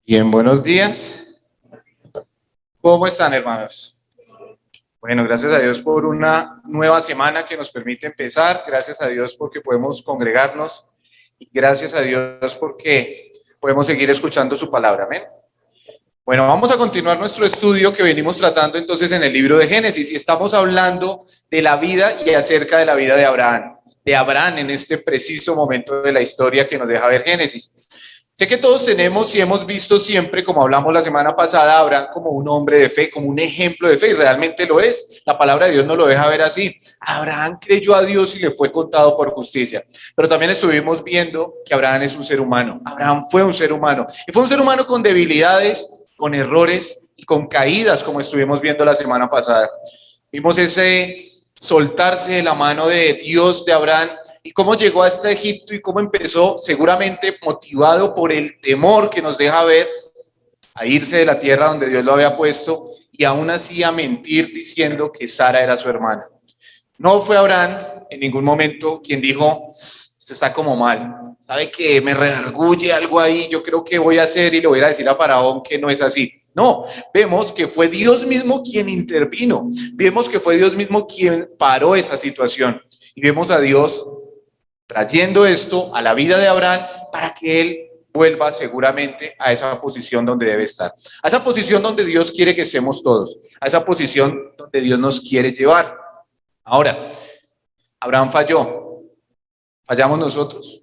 Bien, buenos días. ¿Cómo están, hermanos? Bueno, gracias a Dios por una nueva semana que nos permite empezar. Gracias a Dios porque podemos congregarnos. Y gracias a Dios porque podemos seguir escuchando su palabra. Amén. Bueno, vamos a continuar nuestro estudio que venimos tratando entonces en el libro de Génesis y estamos hablando de la vida y acerca de la vida de Abraham. De Abraham en este preciso momento de la historia que nos deja ver Génesis. Sé que todos tenemos y hemos visto siempre, como hablamos la semana pasada, a Abraham como un hombre de fe, como un ejemplo de fe, y realmente lo es. La palabra de Dios nos lo deja ver así. Abraham creyó a Dios y le fue contado por justicia. Pero también estuvimos viendo que Abraham es un ser humano. Abraham fue un ser humano. Y fue un ser humano con debilidades, con errores y con caídas, como estuvimos viendo la semana pasada. Vimos ese soltarse de la mano de Dios de Abraham y cómo llegó hasta Egipto y cómo empezó, seguramente motivado por el temor que nos deja ver, a irse de la tierra donde Dios lo había puesto y aún así a mentir diciendo que Sara era su hermana. No fue Abraham en ningún momento quien dijo, se está como mal, sabe que me redarguye algo ahí, yo creo que voy a hacer y le voy a decir a Faraón que no es así. No, vemos que fue Dios mismo quien intervino, vemos que fue Dios mismo quien paró esa situación y vemos a Dios trayendo esto a la vida de Abraham para que él vuelva seguramente a esa posición donde debe estar, a esa posición donde Dios quiere que estemos todos, a esa posición donde Dios nos quiere llevar. Ahora, Abraham falló, fallamos nosotros,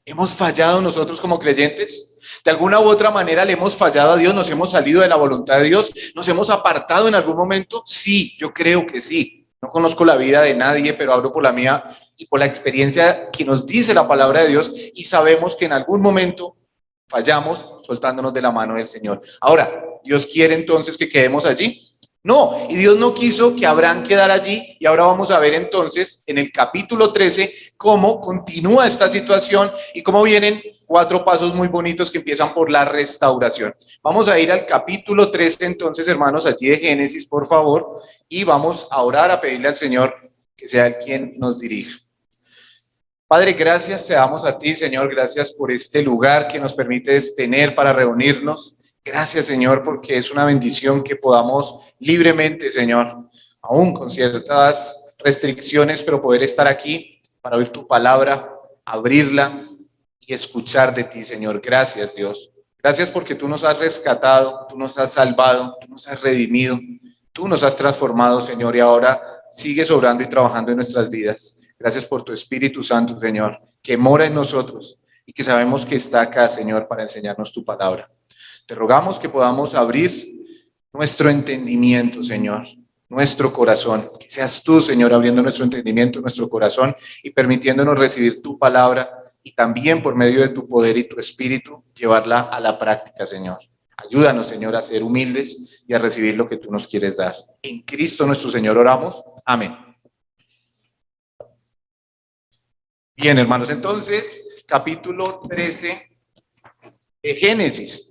hemos fallado nosotros como creyentes, de alguna u otra manera le hemos fallado a Dios, nos hemos salido de la voluntad de Dios, nos hemos apartado en algún momento, sí, yo creo que sí. No conozco la vida de nadie, pero hablo por la mía y por la experiencia que nos dice la palabra de Dios y sabemos que en algún momento fallamos soltándonos de la mano del Señor. Ahora, ¿Dios quiere entonces que quedemos allí? No, y Dios no quiso que Abraham quedara allí y ahora vamos a ver entonces en el capítulo 13 cómo continúa esta situación y cómo vienen 4 pasos muy bonitos que empiezan por la restauración. Vamos a ir al capítulo 13 entonces, hermanos, allí de Génesis, por favor, y vamos a orar, a pedirle al Señor que sea el quien nos dirija. Padre, gracias te damos a ti, Señor, gracias por este lugar que nos permites tener para reunirnos. Gracias, Señor, porque es una bendición que podamos libremente, Señor, aún con ciertas restricciones, pero poder estar aquí para oír tu palabra, abrirla y escuchar de ti, Señor. Gracias, Dios. Gracias porque tú nos has rescatado, tú nos has salvado, tú nos has redimido, tú nos has transformado, Señor, y ahora sigues obrando y trabajando en nuestras vidas. Gracias por tu Espíritu Santo, Señor, que mora en nosotros y que sabemos que está acá, Señor, para enseñarnos tu palabra. Te rogamos que podamos abrir nuestro entendimiento, Señor, nuestro corazón. Que seas tú, Señor, abriendo nuestro entendimiento, nuestro corazón y permitiéndonos recibir tu palabra y también por medio de tu poder y tu espíritu llevarla a la práctica, Señor. Ayúdanos, Señor, a ser humildes y a recibir lo que tú nos quieres dar. En Cristo nuestro Señor oramos. Amén. Bien, hermanos, entonces, capítulo 13 de Génesis.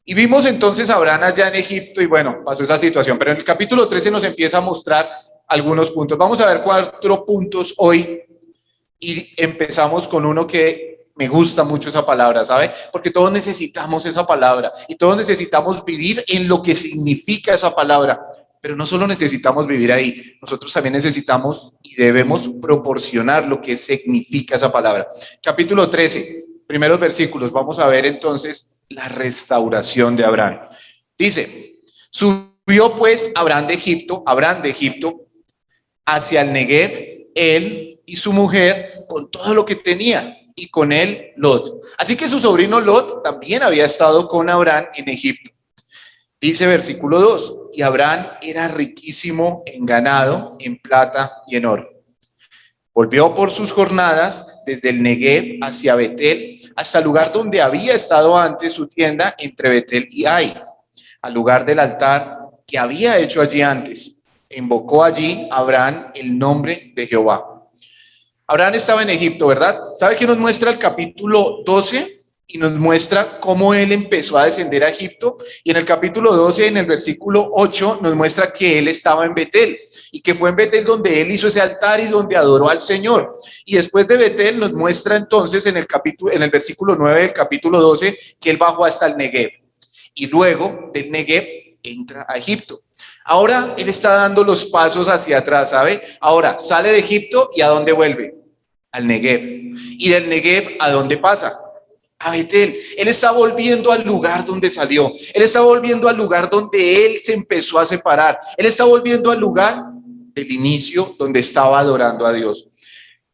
Y vimos entonces a Abraham allá en Egipto y bueno, pasó esa situación, pero en el capítulo 13 nos empieza a mostrar algunos puntos. Vamos a ver 4 puntos hoy y empezamos con uno que me gusta mucho esa palabra, ¿sabe? Porque todos necesitamos esa palabra y todos necesitamos vivir en lo que significa esa palabra. Pero no solo necesitamos vivir ahí, nosotros también necesitamos y debemos proporcionar lo que significa esa palabra. Capítulo 13, primeros versículos, vamos a ver entonces la restauración de Abraham. Dice, subió pues Abraham de Egipto, hacia el Negev, él y su mujer, con todo lo que tenía, y con él Lot. Así que su sobrino Lot también había estado con Abraham en Egipto. Dice versículo 2, y Abraham era riquísimo en ganado, en plata y en oro. Volvió por sus jornadas desde el Negev hacia Betel, hasta el lugar donde había estado antes su tienda entre Betel y Ai, al lugar del altar que había hecho allí antes. Invocó allí Abraham el nombre de Jehová. Abraham estaba en Egipto, ¿verdad? ¿Sabe qué nos muestra el capítulo 12? Y nos muestra cómo él empezó a descender a Egipto. Y en el capítulo 12, en el versículo 8, nos muestra que él estaba en Betel. Y que fue en Betel donde él hizo ese altar y donde adoró al Señor. Y después de Betel nos muestra entonces en el versículo 9 del capítulo 12 que él bajó hasta el Negev. y luego del Negev entra a Egipto. Ahora él está dando los pasos hacia atrás, ¿sabe? Ahora sale de Egipto y ¿a dónde vuelve? Al Negev. Y del Negev, ¿a dónde pasa? A Betel. Él está volviendo al lugar donde salió. Él está volviendo al lugar donde él se empezó a separar. Él está volviendo al lugar del inicio donde estaba adorando a Dios.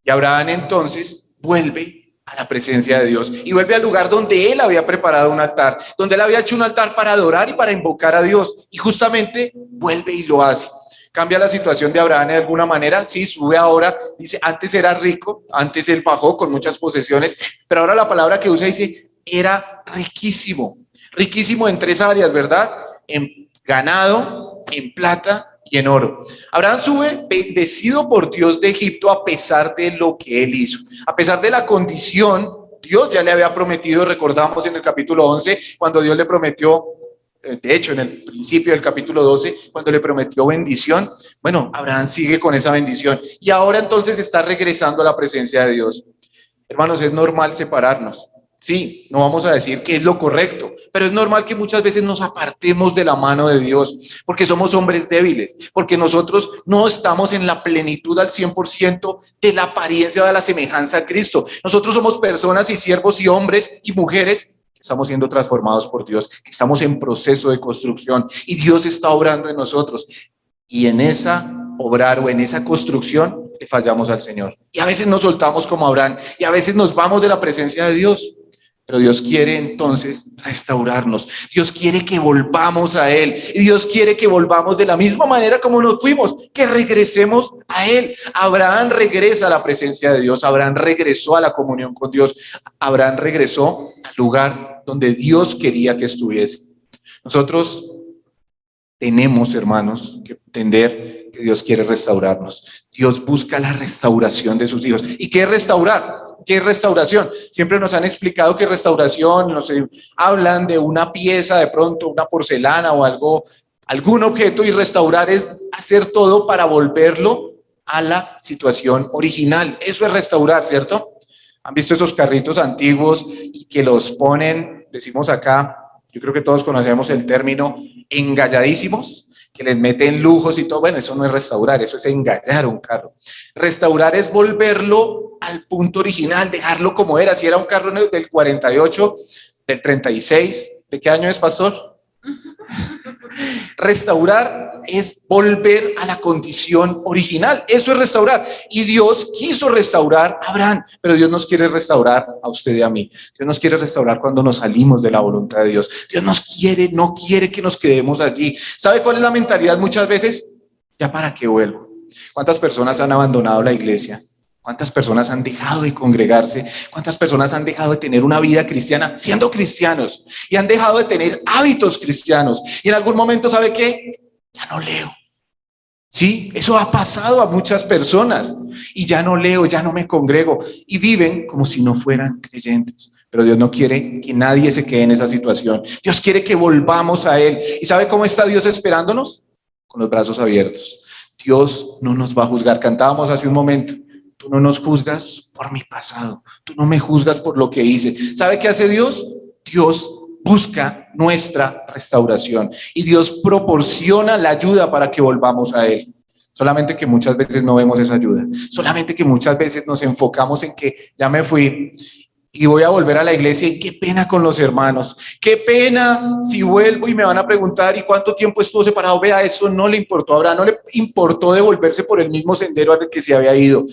Y Abraham entonces vuelve a la presencia de Dios y vuelve al lugar donde él había preparado un altar, donde él había hecho un altar para adorar y para invocar a Dios, y justamente vuelve y lo hace. ¿Cambia la situación de Abraham de alguna manera? Sí, sube ahora, dice, antes era rico, antes él bajó con muchas posesiones, pero ahora la palabra que usa dice, era riquísimo, riquísimo en 3 áreas, ¿verdad? En ganado, en plata y en oro. Abraham sube bendecido por Dios de Egipto a pesar de lo que él hizo, a pesar de la condición. Dios ya le había prometido, recordamos en el capítulo 11, cuando Dios le prometió, de hecho en el principio del capítulo 12, cuando le prometió bendición. Bueno, Abraham sigue con esa bendición y ahora entonces está regresando a la presencia de Dios. Hermanos, es normal separarnos. Sí, no vamos a decir que es lo correcto, pero es normal que muchas veces nos apartemos de la mano de Dios, porque somos hombres débiles, porque nosotros no estamos en la plenitud al 100% de la apariencia de la semejanza a Cristo. Nosotros somos personas y siervos y hombres y mujeres que estamos siendo transformados por Dios, que estamos en proceso de construcción y Dios está obrando en nosotros. Y en esa obrar o en esa construcción le fallamos al Señor. Y a veces nos soltamos como Abraham y a veces nos vamos de la presencia de Dios. Pero Dios quiere entonces restaurarnos. Dios quiere que volvamos a Él. Y Dios quiere que volvamos de la misma manera como nos fuimos, que regresemos a Él. Abraham regresa a la presencia de Dios. Abraham regresó a la comunión con Dios. Abraham regresó al lugar donde Dios quería que estuviese. Nosotros tenemos, hermanos, que entender que Dios quiere restaurarnos. Dios busca la restauración de sus hijos. ¿Y qué es restaurar? ¿Qué es restauración? Siempre nos han explicado que restauración, no sé, hablan de una pieza, de pronto una porcelana o algo, algún objeto, y restaurar es hacer todo para volverlo a la situación original. Eso es restaurar, ¿cierto? ¿Han visto esos carritos antiguos y que los ponen, decimos acá, yo creo que todos conocemos el término, engalladísimos, que les meten lujos y todo? Bueno, eso no es restaurar, eso es engallar un carro. Restaurar es volverlo al punto original, dejarlo como era. Si era un carro del 48, del 36, ¿de qué año es, pastor? Restaurar es volver a la condición original. Eso es restaurar. Y Dios quiso restaurar a Abraham, pero Dios nos quiere restaurar a usted y a mí. Dios nos quiere restaurar cuando nos salimos de la voluntad de Dios. Dios nos quiere, no quiere que nos quedemos allí. ¿Sabe cuál es la mentalidad muchas veces? ¿Ya para qué vuelvo? ¿Cuántas personas han abandonado la iglesia? ¿Cuántas personas han dejado de congregarse? ¿Cuántas personas han dejado de tener una vida cristiana siendo cristianos? Y han dejado de tener hábitos cristianos. Y en algún momento, ¿sabe qué? Ya no leo. Sí, eso ha pasado a muchas personas. Y ya no leo, ya no me congrego. Y viven como si no fueran creyentes. Pero Dios no quiere que nadie se quede en esa situación. Dios quiere que volvamos a Él. ¿Y sabe cómo está Dios esperándonos? Con los brazos abiertos. Dios no nos va a juzgar. Cantábamos hace un momento. Tú no nos juzgas por mi pasado. Tú no me juzgas por lo que hice. ¿Sabe qué hace Dios? Dios busca nuestra restauración y Dios proporciona la ayuda para que volvamos a Él. Solamente que muchas veces no vemos esa ayuda. Solamente que muchas veces nos enfocamos en que ya me fui y voy a volver a la iglesia y qué pena con los hermanos. Qué pena si vuelvo y me van a preguntar ¿y cuánto tiempo estuvo separado? Vea, eso no le importó a Abraham, no le importó devolverse por el mismo sendero al que se había ido.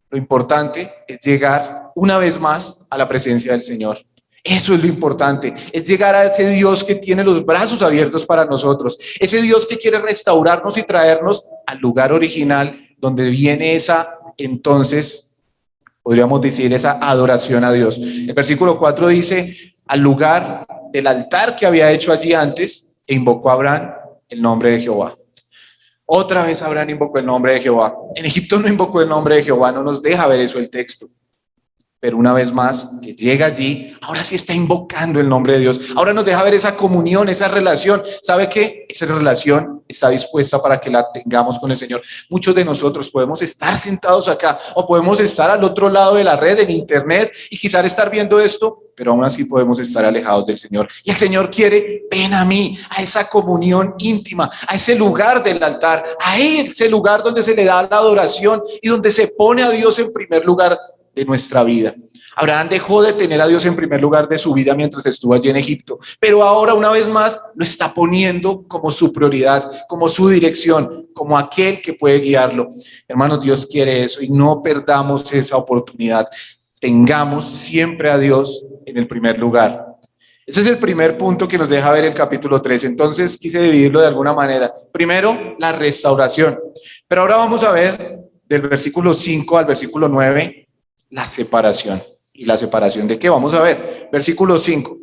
Lo importante es llegar una vez más a la presencia del Señor. Eso es lo importante, es llegar a ese Dios que tiene los brazos abiertos para nosotros, ese Dios que quiere restaurarnos y traernos al lugar original donde viene esa, entonces, podríamos decir, esa adoración a Dios. El versículo 4 dice, al lugar del altar que había hecho allí antes, e invocó a Abraham el nombre de Jehová. Otra vez Abraham invocó el nombre de Jehová. En Egipto no invocó el nombre de Jehová, no nos deja ver eso el texto. pero una vez más, que llega allí, ahora sí está invocando el nombre de Dios. Ahora nos deja ver esa comunión, esa relación. ¿Sabe qué? Esa relación está dispuesta para que la tengamos con el Señor. Muchos de nosotros podemos estar sentados acá o podemos estar al otro lado de la red, en internet, y quizás estar viendo esto, pero aún así podemos estar alejados del Señor. Y el Señor quiere, ven a mí, a esa comunión íntima, a ese lugar del altar, a ese lugar donde se le da la adoración y donde se pone a Dios en primer lugar de nuestra vida. Abraham dejó de tener a Dios en primer lugar de su vida mientras estuvo allí en Egipto, pero ahora una vez más lo está poniendo como su prioridad, como su dirección, como aquel que puede guiarlo. Hermanos, Dios quiere eso y no perdamos esa oportunidad. Tengamos siempre a Dios en el primer lugar. Ese es el primer punto que nos deja ver el capítulo 3. Entonces quise dividirlo de alguna manera. Primero, la restauración. Pero ahora vamos a ver del versículo 5 al versículo 9 la separación. ¿Y la separación de qué? Vamos a ver. Versículo 5.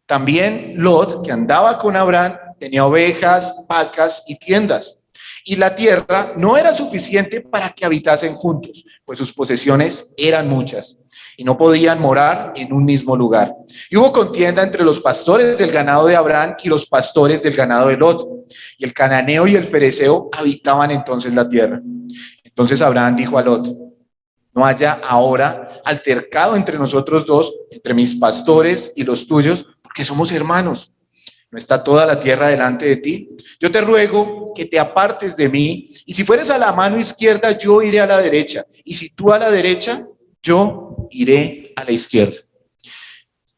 También Lot, que andaba con Abraham, tenía ovejas, vacas y tiendas. Y la tierra no era suficiente para que habitasen juntos, pues sus posesiones eran muchas y no podían morar en un mismo lugar. Y hubo contienda entre los pastores del ganado de Abraham y los pastores del ganado de Lot. Y el cananeo y el fereceo habitaban entonces la tierra. Entonces Abraham dijo a Lot: no haya ahora altercado entre nosotros dos, entre mis pastores y los tuyos, porque somos hermanos. ¿No está toda la tierra delante de ti? Yo te ruego que te apartes de mí, y si fueres a la mano izquierda, yo iré a la derecha, y si tú a la derecha, yo iré a la izquierda.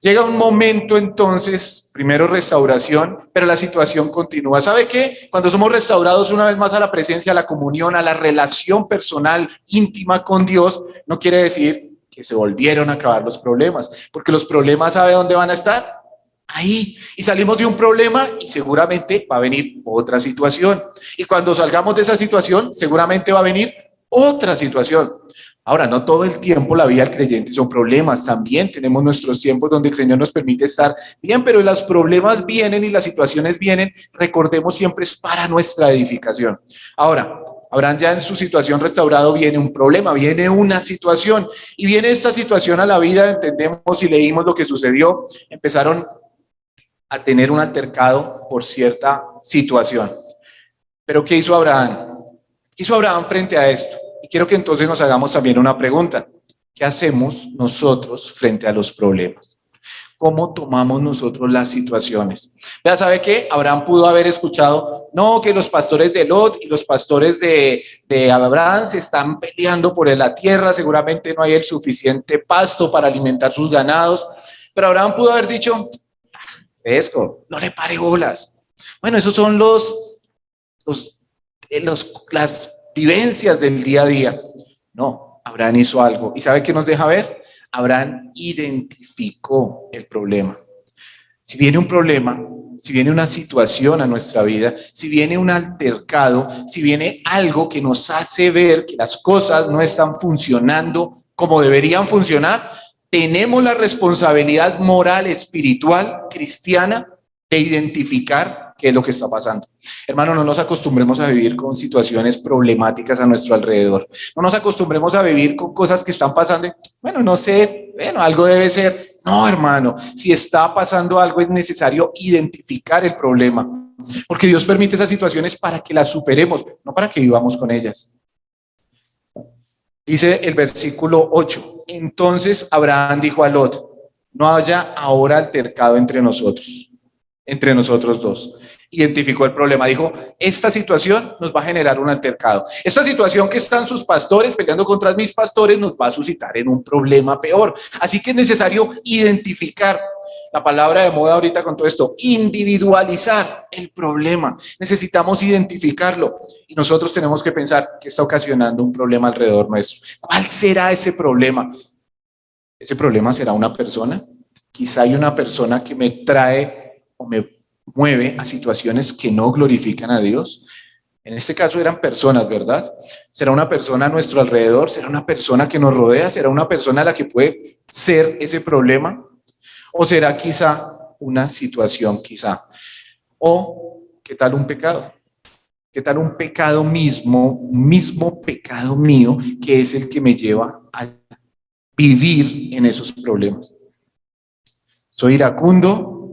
Llega un momento entonces, primero restauración, pero la situación continúa. ¿Sabe qué? Cuando somos restaurados una vez más a la presencia, a la comunión, a la relación personal íntima con Dios, no quiere decir que se volvieron a acabar los problemas, porque los problemas, ¿sabe dónde van a estar? Ahí. Y salimos de un problema y seguramente va a venir otra situación. Y cuando salgamos de esa situación, seguramente va a venir otra situación. Ahora, no todo el tiempo la vida del creyente son problemas. También tenemos nuestros tiempos donde el Señor nos permite estar bien, pero los problemas vienen y las situaciones vienen. Recordemos, siempre es para nuestra edificación. Ahora, Abraham ya en su situación restaurado viene un problema, viene una situación. Y viene esta situación a la vida, entendemos y leímos lo que sucedió. Empezaron a tener un altercado por cierta situación. Pero ¿qué hizo Abraham? ¿Qué hizo Abraham frente a esto? Y quiero que entonces nos hagamos también una pregunta. ¿Qué hacemos nosotros frente a los problemas? ¿Cómo tomamos nosotros las situaciones? Ya sabe que Abraham pudo haber escuchado, no, que los pastores de Lot y los pastores de Abraham se están peleando por la tierra, seguramente no hay el suficiente pasto para alimentar sus ganados, pero Abraham pudo haber dicho, fresco, no le pare bolas. Bueno, esos son las vivencias del día a día. No, Abraham hizo algo. ¿Y sabe qué nos deja ver? Abraham identificó el problema. Si viene un problema, si viene una situación a nuestra vida, si viene un altercado, si viene algo que nos hace ver que las cosas no están funcionando como deberían funcionar, tenemos la responsabilidad moral, espiritual, cristiana, de identificar qué es lo que está pasando. Hermano, no nos acostumbremos a vivir con situaciones problemáticas a nuestro alrededor. No nos acostumbremos a vivir con cosas que están pasando. Bueno, no sé, bueno, algo debe ser. No, hermano, si está pasando algo es necesario identificar el problema. Porque Dios permite esas situaciones para que las superemos, no para que vivamos con ellas. Dice el versículo 8. Entonces Abraham dijo a Lot, no haya ahora altercado entre nosotros dos. Identificó el problema, dijo, esta situación nos va a generar un altercado. Esta situación que están sus pastores peleando contra mis pastores nos va a suscitar en un problema peor. Así que es necesario identificar, la palabra de moda ahorita con todo esto, individualizar el problema. Necesitamos identificarlo y nosotros tenemos que pensar qué está ocasionando un problema alrededor nuestro. ¿Cuál será ese problema? ¿Ese problema será una persona? Quizá hay una persona que me trae o me mueve a situaciones que no glorifican a Dios. En este caso eran personas, ¿verdad? ¿Será una persona a nuestro alrededor? ¿Será una persona que nos rodea? ¿Será una persona a la que puede ser ese problema? ¿O será quizá una situación, quizá? ¿O qué tal un pecado? ¿Qué tal un pecado mismo pecado mío, que es el que me lleva al vivir en esos problemas. Soy iracundo,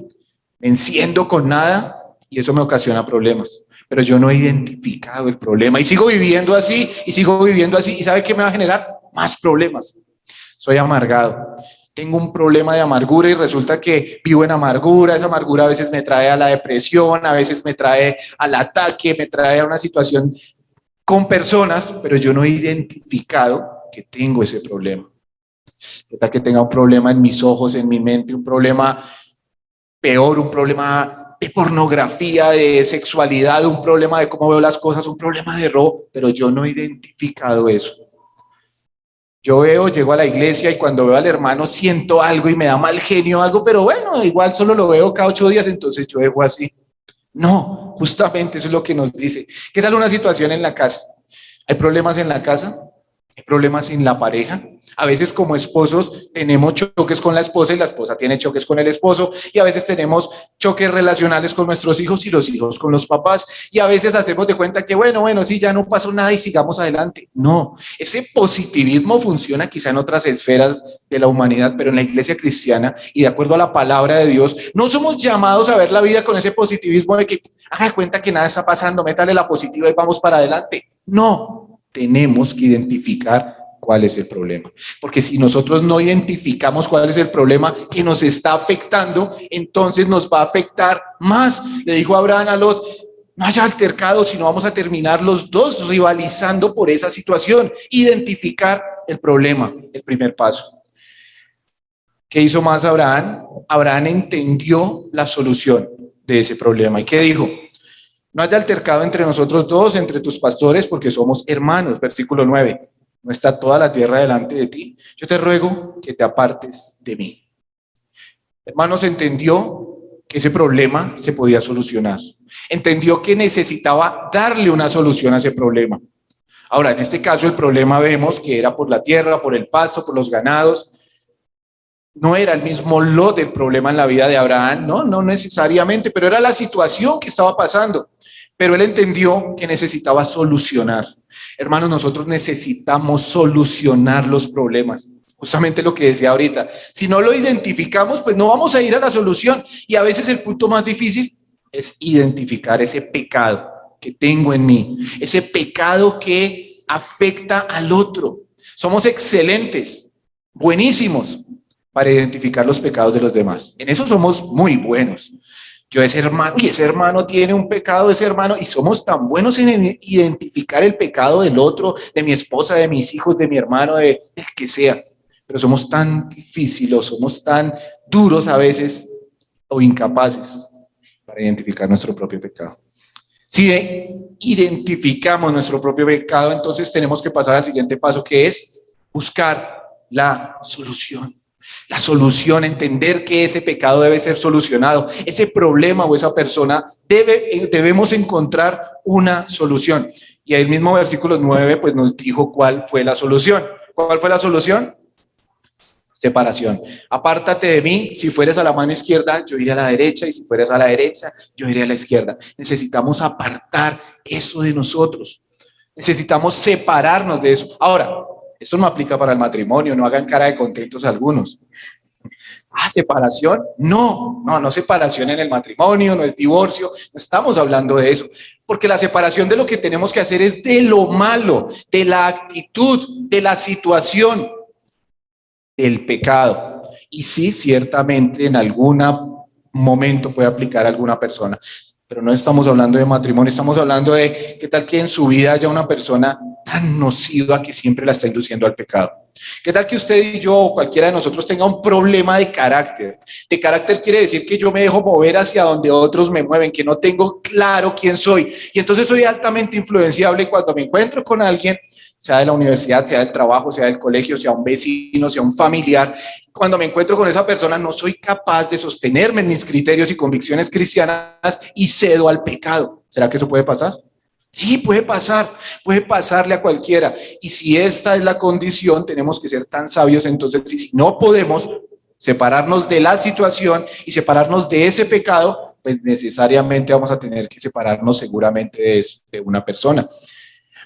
me enciendo con nada y eso me ocasiona problemas. Pero yo no he identificado el problema y sigo viviendo así y sigo viviendo así. ¿Y sabe qué me va a generar? Más problemas. Soy amargado. Tengo un problema de amargura y resulta que vivo en amargura. Esa amargura a veces me trae a la depresión, a veces me trae al ataque, me trae a una situación con personas, pero yo no he identificado que tengo ese problema. ¿Qué tal que tenga un problema en mis ojos, en mi mente, un problema peor, un problema de pornografía, de sexualidad, un problema de cómo veo las cosas, un problema de robo, pero yo no he identificado eso? Yo llego a la iglesia y cuando veo al hermano siento algo y me da mal genio algo, pero bueno, igual solo lo veo cada 8 días, entonces yo dejo así. No, justamente eso es lo que nos dice. ¿Qué tal una situación en la casa? ¿Hay problemas en la casa? ¿Hay problemas en la pareja? A veces como esposos tenemos choques con la esposa y la esposa tiene choques con el esposo, y a veces tenemos choques relacionales con nuestros hijos y los hijos con los papás, y a veces hacemos de cuenta que bueno, sí, ya no pasó nada y sigamos adelante. No, ese positivismo funciona quizá en otras esferas de la humanidad, pero en la iglesia cristiana y de acuerdo a la palabra de Dios, no somos llamados a ver la vida con ese positivismo de que haga cuenta que nada está pasando, métale la positiva y vamos para adelante. No, tenemos que identificar cuál es el problema, porque si nosotros no identificamos cuál es el problema que nos está afectando, entonces nos va a afectar más. Le dijo Abraham a Lot: no haya altercado, sino vamos a terminar los dos rivalizando por esa situación. Identificar el problema, el primer paso. ¿Qué hizo más Abraham? Abraham entendió la solución de ese problema. ¿Y qué dijo? No haya altercado entre nosotros dos, entre tus pastores, porque somos hermanos. Versículo 9. ¿No está toda la tierra delante de ti? Yo te ruego que te apartes de mí. Hermanos, entendió que ese problema se podía solucionar. Entendió que necesitaba darle una solución a ese problema. Ahora, en este caso, el problema vemos que era por la tierra, por el pasto, por los ganados. No era el mismo Lot del problema en la vida de Abraham, no necesariamente, pero era la situación que estaba pasando. Pero él entendió que necesitaba solucionar. Hermanos, nosotros necesitamos solucionar los problemas. Justamente lo que decía ahorita. Si no lo identificamos, pues no vamos a ir a la solución. Y a veces el punto más difícil es identificar ese pecado que tengo en mí, ese pecado que afecta al otro. Somos excelentes, buenísimos para identificar los pecados de los demás. En eso somos muy buenos. Yo ese hermano tiene un pecado, ese hermano, y somos tan buenos en identificar el pecado del otro, de mi esposa, de mis hijos, de mi hermano, del que sea. Pero somos tan difíciles, somos tan duros a veces o incapaces para identificar nuestro propio pecado. Si identificamos nuestro propio pecado, entonces tenemos que pasar al siguiente paso, que es buscar la solución. La solución, entender que ese pecado debe ser solucionado, ese problema o esa persona debemos encontrar una solución. Y ahí el mismo versículo 9 pues nos dijo cuál fue la solución. ¿Cuál fue la solución? Separación. Apártate de mí, si fueres a la mano izquierda, yo iré a la derecha, y si fueres a la derecha, yo iré a la izquierda. Necesitamos apartar eso de nosotros. Necesitamos separarnos de eso. Ahora, esto no aplica para el matrimonio, no hagan cara de contentos algunos. ¿Separación? No separación en el matrimonio, no es divorcio, no estamos hablando de eso. Porque la separación de lo que tenemos que hacer es de lo malo, de la actitud, de la situación, del pecado. Y sí, ciertamente en algún momento puede aplicar a alguna persona. Pero no estamos hablando de matrimonio, estamos hablando de qué tal que en su vida haya una persona tan nociva que siempre la está induciendo al pecado. ¿Qué tal que usted y yo o cualquiera de nosotros tenga un problema de carácter? De carácter quiere decir que yo me dejo mover hacia donde otros me mueven, que no tengo claro quién soy. Y entonces soy altamente influenciable cuando me encuentro con alguien, sea de la universidad, sea del trabajo, sea del colegio, sea un vecino, sea un familiar. Cuando me encuentro con esa persona no soy capaz de sostenerme en mis criterios y convicciones cristianas y cedo al pecado. ¿Será que eso puede pasar? Sí, puede pasarle a cualquiera. Y si esta es la condición, tenemos que ser tan sabios entonces, y si no podemos separarnos de la situación y separarnos de ese pecado, pues necesariamente vamos a tener que separarnos seguramente de una persona.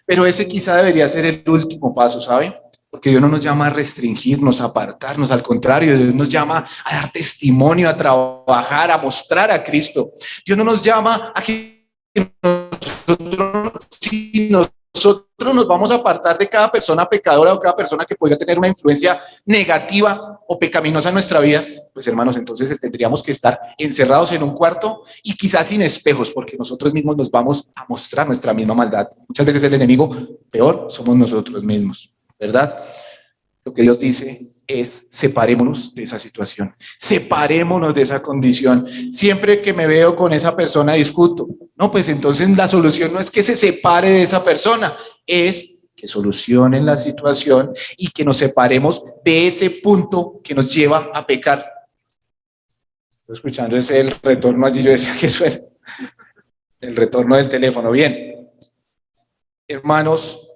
Pero ese quizá debería ser el último paso, ¿sabe? Porque Dios no nos llama a restringirnos, a apartarnos, al contrario, Dios nos llama a dar testimonio, a trabajar, a mostrar a Cristo. Dios no nos llama a que nosotros nos vamos a apartar de cada persona pecadora o cada persona que podría tener una influencia negativa o pecaminosa en nuestra vida. Pues hermanos, entonces tendríamos que estar encerrados en un cuarto y quizás sin espejos, porque nosotros mismos nos vamos a mostrar nuestra misma maldad. Muchas veces el enemigo peor somos nosotros mismos, ¿verdad? Lo que Dios dice es: separémonos de esa situación, separémonos de esa condición. Siempre que me veo con esa persona discuto. No, pues entonces la solución no es que se separe de esa persona, es que solucionen la situación y que nos separemos de ese punto que nos lleva a pecar. Estoy escuchando ese el retorno allí, yo decía que eso es el retorno del teléfono. Bien, hermanos,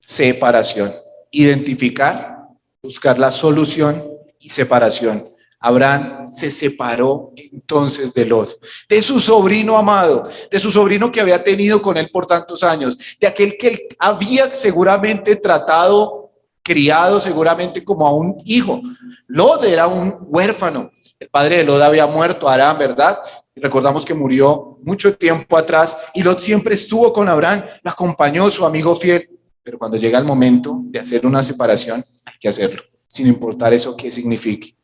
separación, identificar, buscar la solución y separación. Abraham se separó entonces de Lot, de su sobrino amado, de su sobrino que había tenido con él por tantos años, de aquel que él había seguramente tratado, criado seguramente como a un hijo. Lot era un huérfano. El padre de Lot había muerto, Aram, ¿verdad? Recordamos que murió mucho tiempo atrás y Lot siempre estuvo con Abraham, lo acompañó, su amigo fiel. Pero cuando llega el momento de hacer una separación, hay que hacerlo, sin importar eso qué signifique.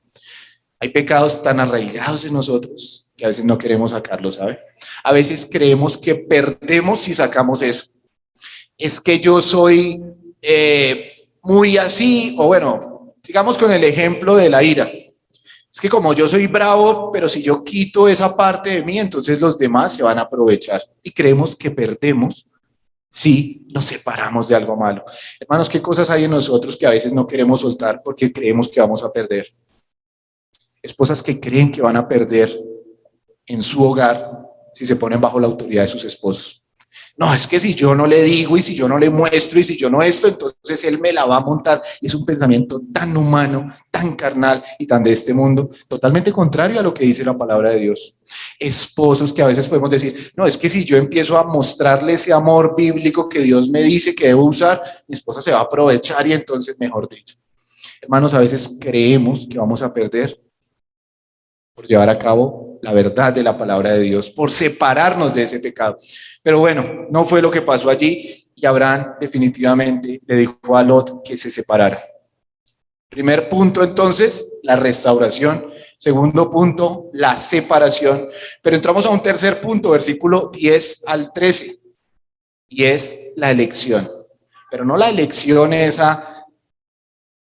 Hay pecados tan arraigados en nosotros que a veces no queremos sacarlos, ¿sabe? A veces creemos que perdemos si sacamos eso. Es que yo soy muy así, o bueno, sigamos con el ejemplo de la ira. Es que como yo soy bravo, pero si yo quito esa parte de mí, entonces los demás se van a aprovechar. Y creemos que perdemos si nos separamos de algo malo. Hermanos, ¿qué cosas hay en nosotros que a veces no queremos soltar porque creemos que vamos a perder? Esposas que creen que van a perder en su hogar si se ponen bajo la autoridad de sus esposos. No, es que si yo no le digo y si yo no le muestro y si yo no esto, entonces él me la va a montar. Y es un pensamiento tan humano, tan carnal y tan de este mundo, totalmente contrario a lo que dice la palabra de Dios. Esposos que a veces podemos decir, no, es que si yo empiezo a mostrarle ese amor bíblico que Dios me dice que debo usar, mi esposa se va a aprovechar y entonces, mejor dicho. Hermanos, a veces creemos que vamos a perder por llevar a cabo la verdad de la palabra de Dios, por separarnos de ese pecado. Pero bueno, no fue lo que pasó allí y Abraham definitivamente le dijo a Lot que se separara. Primer punto entonces, la restauración. Segundo punto, la separación. Pero entramos a un tercer punto, versículo 10 al 13, y es la elección. Pero no la elección esa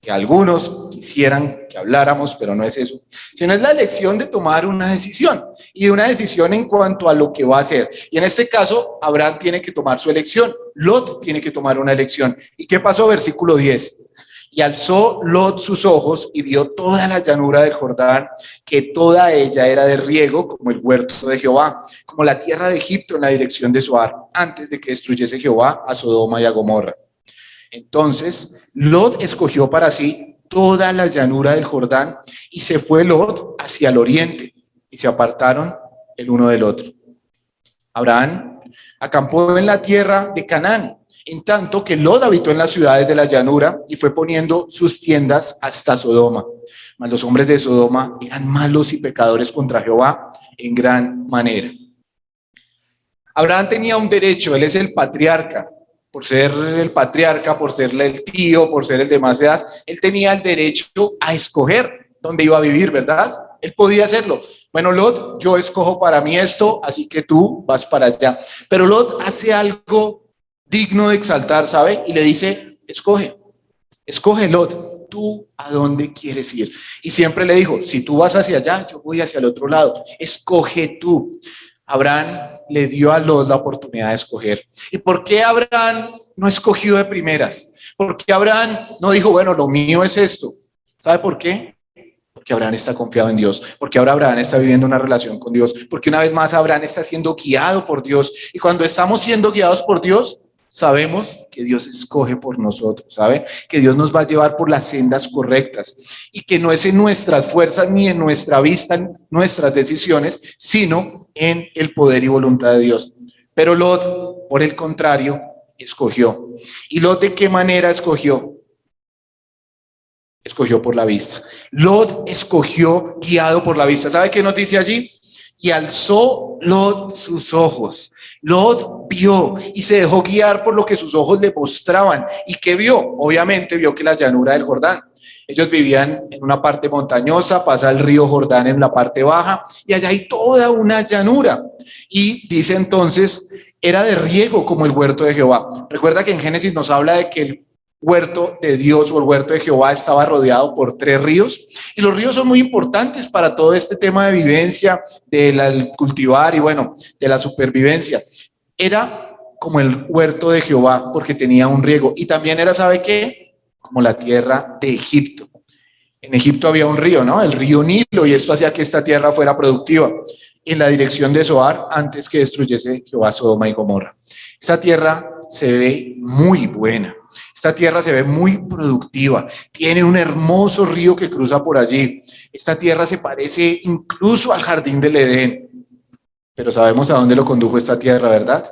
que algunos quisieran que habláramos, pero no es eso, sino es la elección de tomar una decisión, y una decisión en cuanto a lo que va a hacer. Y en este caso, Abraham tiene que tomar su elección, Lot tiene que tomar una elección. ¿Y qué pasó? Versículo 10. Y alzó Lot sus ojos y vio toda la llanura del Jordán, que toda ella era de riego, como el huerto de Jehová, como la tierra de Egipto en la dirección de Zoar, antes de que destruyese Jehová a Sodoma y a Gomorra. Entonces Lot escogió para sí toda la llanura del Jordán y se fue Lot hacia el oriente y se apartaron el uno del otro. Abraham acampó en la tierra de Canaán, en tanto que Lot habitó en las ciudades de la llanura y fue poniendo sus tiendas hasta Sodoma. Mas los hombres de Sodoma eran malos y pecadores contra Jehová en gran manera. Abraham tenía un derecho, él es el patriarca. Por ser el patriarca, por ser el tío, por ser el de más edad, él tenía el derecho a escoger dónde iba a vivir, ¿verdad? Él podía hacerlo. Bueno, Lot, yo escojo para mí esto, así que tú vas para allá. Pero Lot hace algo digno de exaltar, ¿sabe? Y le dice, escoge Lot, tú a dónde quieres ir. Y siempre le dijo, si tú vas hacia allá, yo voy hacia el otro lado. Escoge tú. Abraham le dio a Lot la oportunidad de escoger. ¿Y por qué Abraham no escogió de primeras? ¿Por qué Abraham no dijo, bueno, lo mío es esto? ¿Sabe por qué? Porque Abraham está confiado en Dios, porque ahora Abraham está viviendo una relación con Dios, porque una vez más Abraham está siendo guiado por Dios. Y cuando estamos siendo guiados por Dios, sabemos que Dios escoge por nosotros, ¿saben? Que Dios nos va a llevar por las sendas correctas y que no es en nuestras fuerzas ni en nuestra vista, en nuestras decisiones, sino en el poder y voluntad de Dios. Pero Lot, por el contrario, escogió. ¿Y Lot de qué manera escogió? escogió por la vista. Lot escogió guiado por la vista. ¿Sabe qué nos dice allí? Y alzó Lot sus ojos. Lot vio y se dejó guiar por lo que sus ojos le mostraban. ¿Y qué vio? Obviamente vio que la llanura del Jordán. Ellos vivían en una parte montañosa, pasa el río Jordán en la parte baja y allá hay toda una llanura. Y dice entonces, era de riego como el huerto de Jehová. Recuerda que en Génesis nos habla de que el huerto de Dios o el huerto de Jehová estaba rodeado por 3 ríos y los ríos son muy importantes para todo este tema de vivencia, del cultivar y bueno, de la supervivencia. Era como el huerto de Jehová porque tenía un riego y también era, ¿sabe qué? Como la tierra de Egipto. En Egipto había un río, ¿no? El río Nilo, y esto hacía que esta tierra fuera productiva en la dirección de Zoar antes que destruyese Jehová Sodoma y Gomorra. Esta tierra se ve muy buena. Esta tierra se ve muy productiva. Tiene un hermoso río que cruza por allí. Esta tierra se parece incluso al jardín del Edén. Pero sabemos a dónde lo condujo esta tierra, ¿verdad?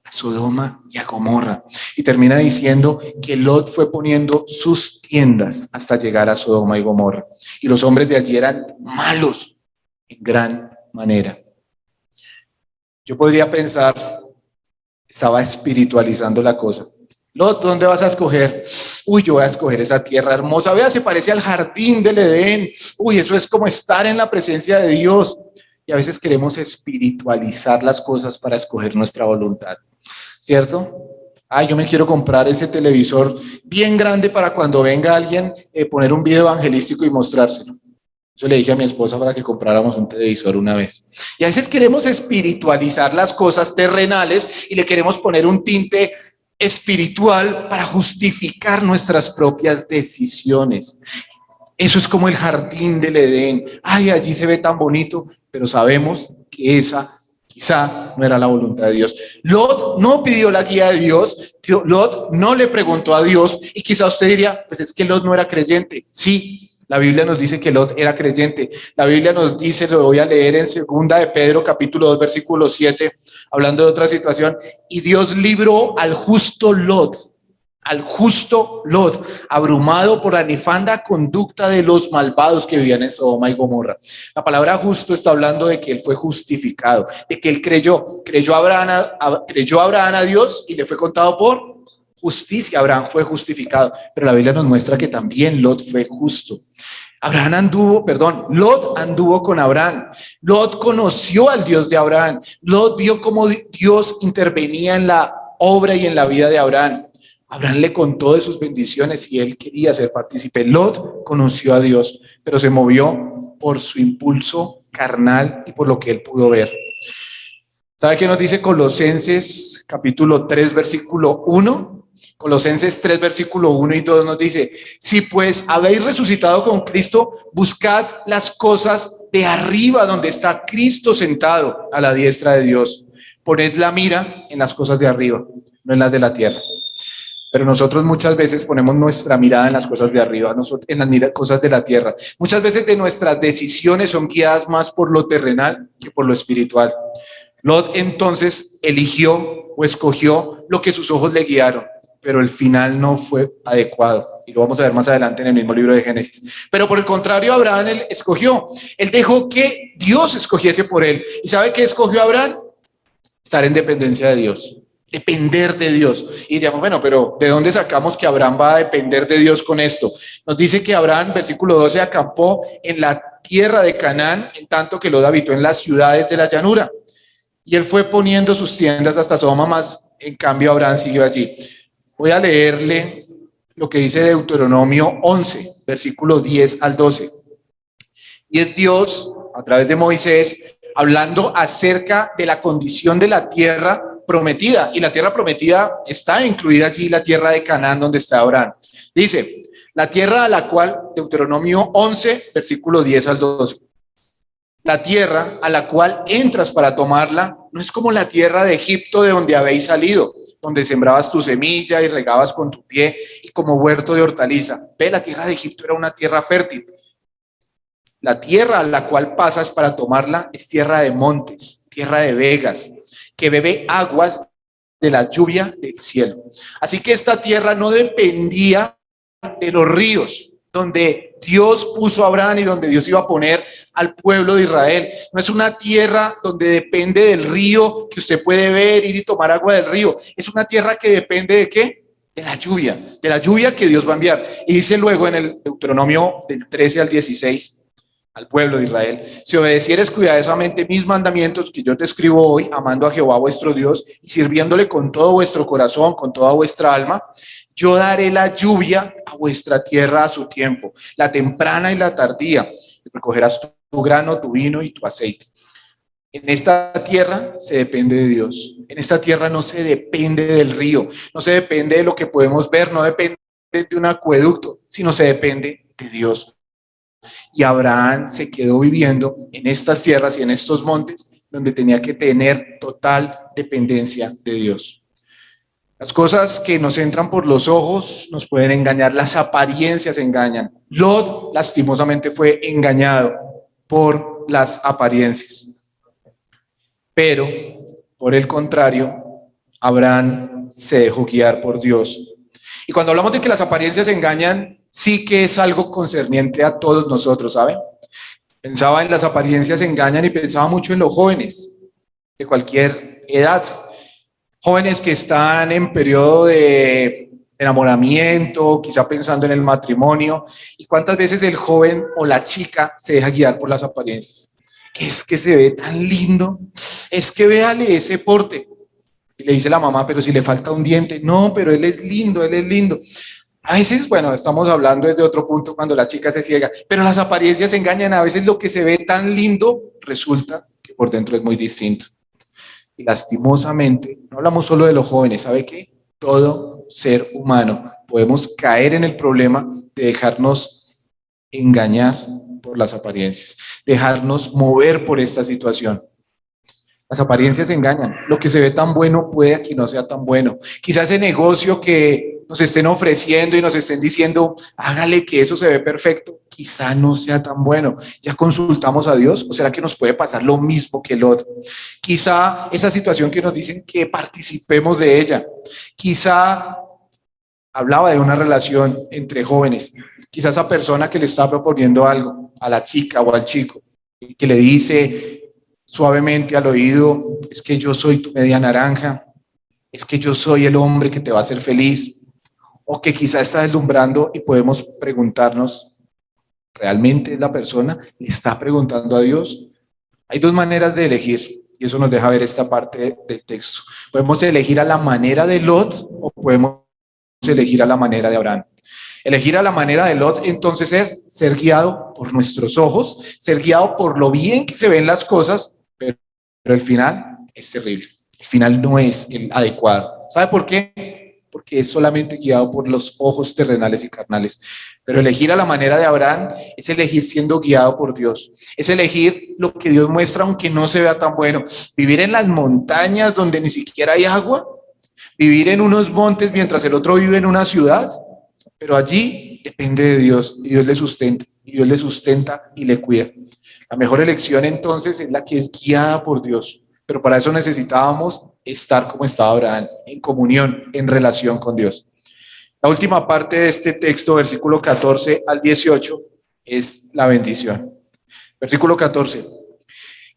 A Sodoma y a Gomorra. Y termina diciendo que Lot fue poniendo sus tiendas hasta llegar a Sodoma y Gomorra. Y los hombres de allí eran malos en gran manera. Yo podría pensar, estaba espiritualizando la cosa. Lot, ¿dónde vas a escoger? Uy, yo voy a escoger esa tierra hermosa. Vea, se parece al jardín del Edén. Uy, eso es como estar en la presencia de Dios. Y a veces queremos espiritualizar las cosas para escoger nuestra voluntad, ¿cierto? Ay, yo me quiero comprar ese televisor bien grande para cuando venga alguien poner un video evangelístico y mostrárselo. Eso le dije a mi esposa para que compráramos un televisor una vez. Y a veces queremos espiritualizar las cosas terrenales y le queremos poner un tinte espiritual para justificar nuestras propias decisiones. Eso es como el jardín del Edén. Ay, allí se ve tan bonito, pero sabemos que esa quizá no era la voluntad de Dios. Lot no pidió la guía de Dios, Lot no le preguntó a Dios y quizá usted diría, pues es que Lot no era creyente. Sí, la Biblia nos dice que Lot era creyente. La Biblia nos dice, lo voy a leer en 2 de Pedro, capítulo 2, versículo 7, hablando de otra situación, y Dios libró al justo Lot, abrumado por la nefanda conducta de los malvados que vivían en Sodoma y Gomorra. La palabra justo está hablando de que él fue justificado, de que él creyó Abraham a Dios y le fue contado por justicia. Abraham fue justificado, pero la Biblia nos muestra que también Lot fue justo. Lot anduvo con Abraham. Lot conoció al Dios de Abraham. Lot vio cómo Dios intervenía en la obra y en la vida de Abraham. Abraham le contó de sus bendiciones y él quería ser partícipe. Lot conoció a Dios, pero se movió por su impulso carnal y por lo que él pudo ver. ¿Sabe qué nos dice Colosenses capítulo 3, versículo 1? Colosenses 3, versículo 1 y 2 nos dice, si pues habéis resucitado con Cristo, buscad las cosas de arriba donde está Cristo sentado a la diestra de Dios. Poned la mira en las cosas de arriba, no en las de la tierra. Pero nosotros muchas veces ponemos nuestra mirada en las cosas de arriba, en las cosas de la tierra. Muchas veces de nuestras decisiones son guiadas más por lo terrenal que por lo espiritual. Lot entonces eligió o escogió lo que sus ojos le guiaron, pero el final no fue adecuado. Y lo vamos a ver más adelante en el mismo libro de Génesis. Pero por el contrario, Abraham él escogió. Él dejó que Dios escogiese por él. ¿Y sabe qué escogió Abraham? Estar en dependencia de Dios. Depender de Dios. Y diríamos, bueno, pero ¿de dónde sacamos que Abraham va a depender de Dios con esto? Nos dice que Abraham, versículo 12, acampó en la tierra de Canaán, en tanto que Lot habitó en las ciudades de la llanura. Y él fue poniendo sus tiendas hasta Sodoma, más en cambio Abraham siguió allí. Voy a leerle lo que dice Deuteronomio 11, versículo 10 al 12. Y es Dios, a través de Moisés, hablando acerca de la condición de la tierra prometida, y la tierra prometida está incluida allí, la tierra de Canaán donde está Abraham. Dice, la tierra a la cual, Deuteronomio 11, versículo 10 al 12, la tierra a la cual entras para tomarla no es como la tierra de Egipto de donde habéis salido, donde sembrabas tu semilla y regabas con tu pie y como huerto de hortaliza. Ve, la tierra de Egipto era una tierra fértil. La tierra a la cual pasas para tomarla es tierra de montes, tierra de vegas, que bebe aguas de la lluvia del cielo. Así que esta tierra no dependía de los ríos, donde Dios puso a Abraham y donde Dios iba a poner al pueblo de Israel. No es una tierra donde depende del río que usted puede ver, ir y tomar agua del río. Es una tierra que depende ¿de qué? De la lluvia que Dios va a enviar. Y dice luego en el Deuteronomio del 13 al 16, al pueblo de Israel: si obedecieres cuidadosamente mis mandamientos que yo te escribo hoy, amando a Jehová vuestro Dios y sirviéndole con todo vuestro corazón, con toda vuestra alma, yo daré la lluvia a vuestra tierra a su tiempo, la temprana y la tardía, y recogerás tu grano, tu vino y tu aceite. En esta tierra se depende de Dios. En esta tierra no se depende del río, no se depende de lo que podemos ver, no depende de un acueducto, sino se depende de Dios. Y Abraham se quedó viviendo en estas tierras y en estos montes donde tenía que tener total dependencia de Dios. Las cosas que nos entran por los ojos nos pueden engañar, las apariencias engañan. Lot lastimosamente fue engañado por las apariencias. Pero, por el contrario, Abraham se dejó guiar por Dios. Y cuando hablamos de que las apariencias engañan, sí que es algo concerniente a todos nosotros, ¿saben? Pensaba en las apariencias engañan y pensaba mucho en los jóvenes de cualquier edad. Jóvenes que están en periodo de enamoramiento, quizá pensando en el matrimonio. ¿Y cuántas veces el joven o la chica se deja guiar por las apariencias? Es que se ve tan lindo, es que véale ese porte. Y le dice la mamá, pero si le falta un diente. No, pero él es lindo, él es lindo. A veces, bueno, estamos hablando desde otro punto cuando la chica se ciega, pero las apariencias engañan. A veces lo que se ve tan lindo resulta que por dentro es muy distinto. Y lastimosamente, no hablamos solo de los jóvenes, ¿sabe qué? Todo ser humano podemos caer en el problema de dejarnos engañar por las apariencias, dejarnos mover por esta situación. Las apariencias engañan. Lo que se ve tan bueno puede que no sea tan bueno. Quizás ese negocio que nos estén ofreciendo y nos estén diciendo, hágale que eso se ve perfecto, quizá no sea tan bueno. ¿Ya consultamos a Dios? ¿O será que nos puede pasar lo mismo que el otro? Quizá esa situación que nos dicen que participemos de ella. Quizá hablaba de una relación entre jóvenes. Quizá esa persona que le está proponiendo algo a la chica o al chico, que le dice suavemente al oído, es que yo soy tu media naranja, es que yo soy el hombre que te va a hacer feliz, o que quizá está deslumbrando y podemos preguntarnos, ¿realmente la persona le está preguntando a Dios? Hay dos maneras de elegir, y eso nos deja ver esta parte del texto. Podemos elegir a la manera de Lot o podemos elegir a la manera de Abraham. Elegir a la manera de Lot, entonces, es ser guiado por nuestros ojos, ser guiado por lo bien que se ven las cosas, pero el final es terrible. El final no es el adecuado. ¿Sabe por qué? Porque es solamente guiado por los ojos terrenales y carnales. Pero elegir a la manera de Abraham es elegir siendo guiado por Dios. Es elegir lo que Dios muestra aunque no se vea tan bueno. Vivir en las montañas donde ni siquiera hay agua. Vivir en unos montes mientras el otro vive en una ciudad. Pero allí depende de Dios y Dios le sustenta, y Dios le sustenta y le cuida. La mejor elección entonces es la que es guiada por Dios, pero para eso necesitábamos estar como estaba Abraham, en comunión, en relación con Dios. La última parte de este texto, versículo 14 al 18, es la bendición. Versículo 14.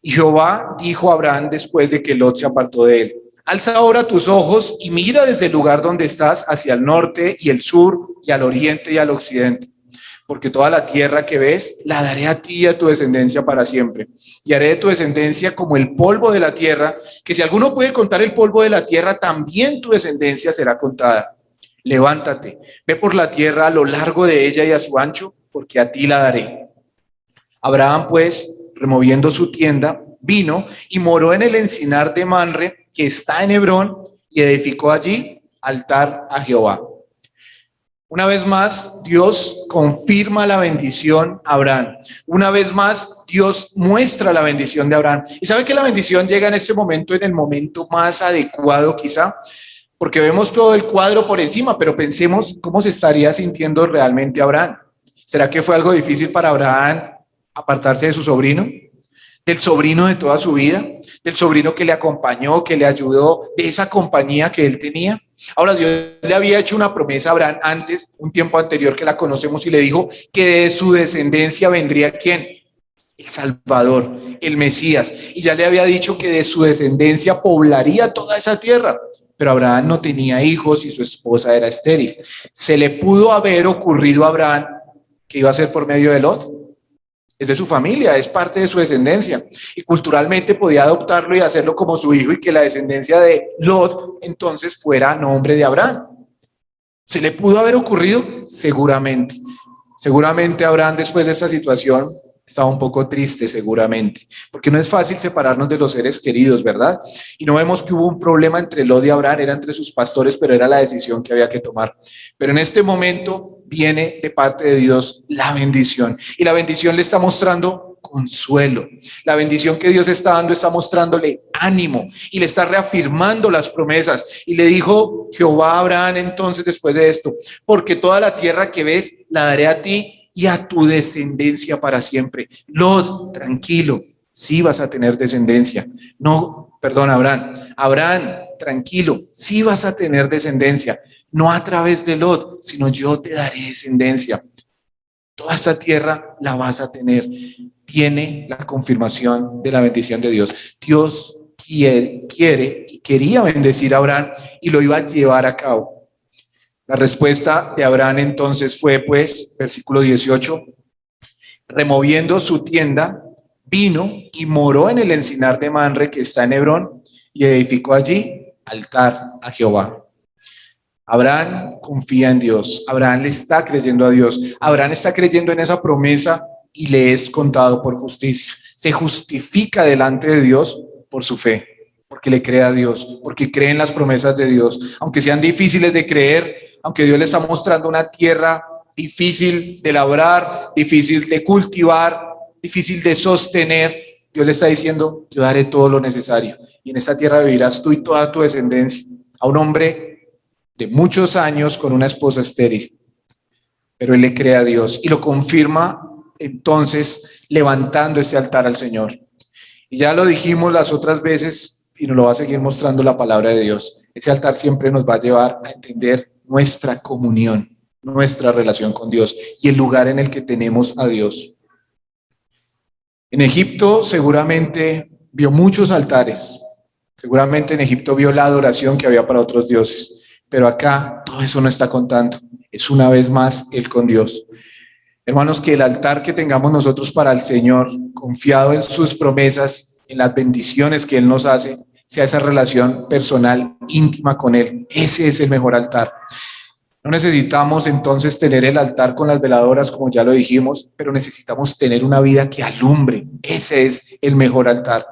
Y Jehová dijo a Abraham después de que Lot se apartó de él: alza ahora tus ojos y mira desde el lugar donde estás hacia el norte y el sur y al oriente y al occidente, porque toda la tierra que ves la daré a ti y a tu descendencia para siempre, y haré de tu descendencia como el polvo de la tierra, que si alguno puede contar el polvo de la tierra, también tu descendencia será contada. Levántate, ve por la tierra a lo largo de ella y a su ancho, porque a ti la daré. Abraham, pues, removiendo su tienda, vino y moró en el encinar de Manre, que está en Hebrón, y edificó allí altar a Jehová. Una vez más, Dios confirma la bendición a Abraham. Una vez más, Dios muestra la bendición de Abraham. Y sabe que la bendición llega en este momento, en el momento más adecuado quizá, porque vemos todo el cuadro por encima, pero pensemos cómo se estaría sintiendo realmente Abraham. ¿Será que fue algo difícil para Abraham apartarse de su sobrino? del sobrino de toda su vida, del sobrino que le acompañó, que le ayudó, de esa compañía que él tenía. Ahora, Dios le había hecho una promesa a Abraham antes, un tiempo anterior que la conocemos, y le dijo que de su descendencia vendría ¿quién? El Salvador, el Mesías. Y ya le había dicho que de su descendencia poblaría toda esa tierra. Pero Abraham no tenía hijos y su esposa era estéril. ¿Se le pudo haber ocurrido a Abraham que iba a ser por medio de Lot? Es de su familia, es parte de su descendencia. Y culturalmente podía adoptarlo y hacerlo como su hijo y que la descendencia de Lot entonces fuera a nombre de Abraham. ¿Se le pudo haber ocurrido? Seguramente. Seguramente Abraham, después de esta situación, estaba un poco triste, seguramente, porque no es fácil separarnos de los seres queridos, ¿verdad? Y no vemos que hubo un problema entre Lot y Abraham, era entre sus pastores, pero era la decisión que había que tomar. Pero en este momento viene de parte de Dios la bendición, y la bendición le está mostrando consuelo. La bendición que Dios está dando está mostrándole ánimo y le está reafirmando las promesas. Y le dijo Jehová a Abraham entonces después de esto: porque toda la tierra que ves la daré a ti y a tu descendencia para siempre. Lot, tranquilo, sí vas a tener descendencia. No, perdón, Abraham, tranquilo, sí vas a tener descendencia. No a través de Lot, sino yo te daré descendencia. Toda esta tierra la vas a tener. Viene la confirmación de la bendición de Dios. Dios quiere y quería bendecir a Abraham y lo iba a llevar a cabo. La respuesta de Abraham entonces fue, pues, versículo 18, removiendo su tienda, vino y moró en el encinar de Manre que está en Hebrón y edificó allí altar a Jehová. Abraham confía en Dios, Abraham le está creyendo a Dios, Abraham está creyendo en esa promesa y le es contado por justicia. Se justifica delante de Dios por su fe, porque le cree a Dios, porque cree en las promesas de Dios, aunque sean difíciles de creer, aunque Dios le está mostrando una tierra difícil de labrar, difícil de cultivar, difícil de sostener. Dios le está diciendo: yo daré todo lo necesario y en esta tierra vivirás tú y toda tu descendencia. A un hombre de muchos años con una esposa estéril, pero él le cree a Dios y lo confirma entonces levantando ese altar al Señor. Y ya lo dijimos las otras veces y nos lo va a seguir mostrando la palabra de Dios. Ese altar siempre nos va a llevar a entender nuestra comunión, nuestra relación con Dios y el lugar en el que tenemos a Dios. En Egipto seguramente vio muchos altares, seguramente en Egipto vio la adoración que había para otros dioses, pero acá todo eso no está contando, es una vez más Él con Dios. Hermanos, que el altar que tengamos nosotros para el Señor, confiado en sus promesas, en las bendiciones que Él nos hace, sea esa relación personal, íntima con Él. Ese es el mejor altar. No necesitamos entonces tener el altar con las veladoras, como ya lo dijimos, pero necesitamos tener una vida que alumbre. Ese es el mejor altar.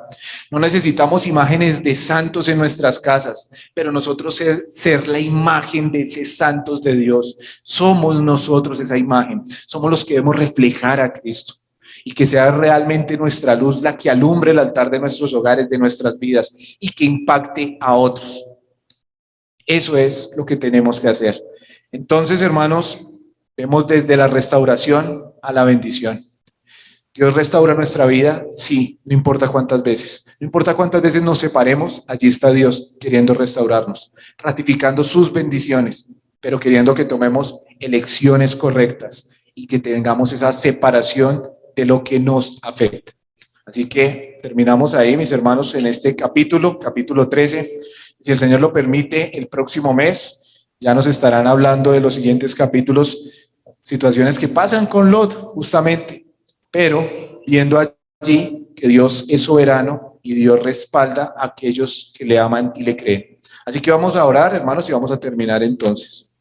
No necesitamos imágenes de santos en nuestras casas, pero nosotros ser la imagen de esos santos de Dios. Somos nosotros esa imagen. Somos los que debemos reflejar a Cristo. Y que sea realmente nuestra luz la que alumbre el altar de nuestros hogares, de nuestras vidas, y que impacte a otros. Eso es lo que tenemos que hacer. Entonces, hermanos, vemos desde la restauración a la bendición. ¿Dios restaura nuestra vida? Sí, no importa cuántas veces. No importa cuántas veces nos separemos, allí está Dios queriendo restaurarnos, ratificando sus bendiciones, pero queriendo que tomemos elecciones correctas y que tengamos esa separación de lo que nos afecta. Así que terminamos ahí, mis hermanos, en este capítulo 13. Si el Señor lo permite, el próximo mes ya nos estarán hablando de los siguientes capítulos, situaciones que pasan con Lot, justamente, pero viendo allí que Dios es soberano y Dios respalda a aquellos que le aman y le creen. Así que vamos a orar, hermanos, y vamos a terminar entonces.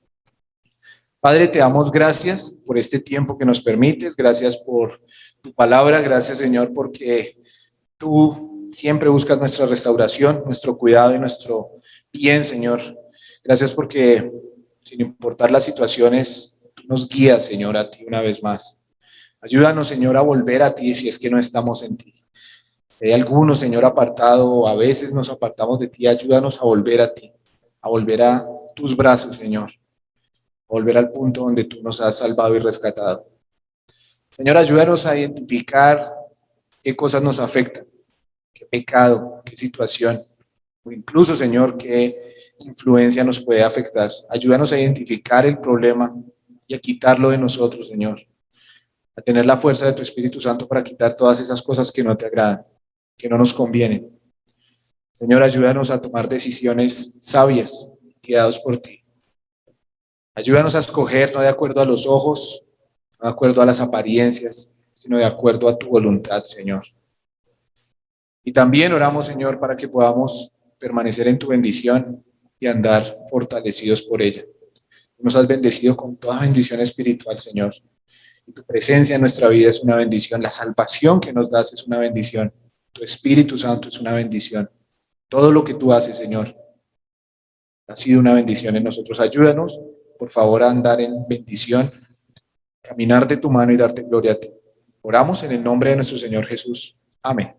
Padre, te damos gracias por este tiempo que nos permites, gracias por tu palabra, gracias, Señor, porque tú siempre buscas nuestra restauración, nuestro cuidado y nuestro bien, Señor. Gracias porque, sin importar las situaciones, tú nos guías, Señor, a ti una vez más. Ayúdanos, Señor, a volver a ti si es que no estamos en ti. Si hay algunos, Señor, apartado, o a veces nos apartamos de ti, ayúdanos a volver a ti, a volver a tus brazos, Señor, a volver al punto donde tú nos has salvado y rescatado. Señor, ayúdanos a identificar qué cosas nos afectan, qué pecado, qué situación, o incluso, Señor, qué influencia nos puede afectar. Ayúdanos a identificar el problema y a quitarlo de nosotros, Señor. A tener la fuerza de tu Espíritu Santo para quitar todas esas cosas que no te agradan, que no nos convienen. Señor, ayúdanos a tomar decisiones sabias, guiados por ti. Ayúdanos a escoger no de acuerdo a los ojos, no de acuerdo a las apariencias, sino de acuerdo a tu voluntad, Señor. Y también oramos, Señor, para que podamos permanecer en tu bendición y andar fortalecidos por ella. Nos has bendecido con toda bendición espiritual, Señor. Y tu presencia en nuestra vida es una bendición. La salvación que nos das es una bendición. Tu Espíritu Santo es una bendición. Todo lo que tú haces, Señor, ha sido una bendición en nosotros. Ayúdanos, por favor, a andar en bendición, caminar de tu mano y darte gloria a ti. Oramos en el nombre de nuestro Señor Jesús. Amén.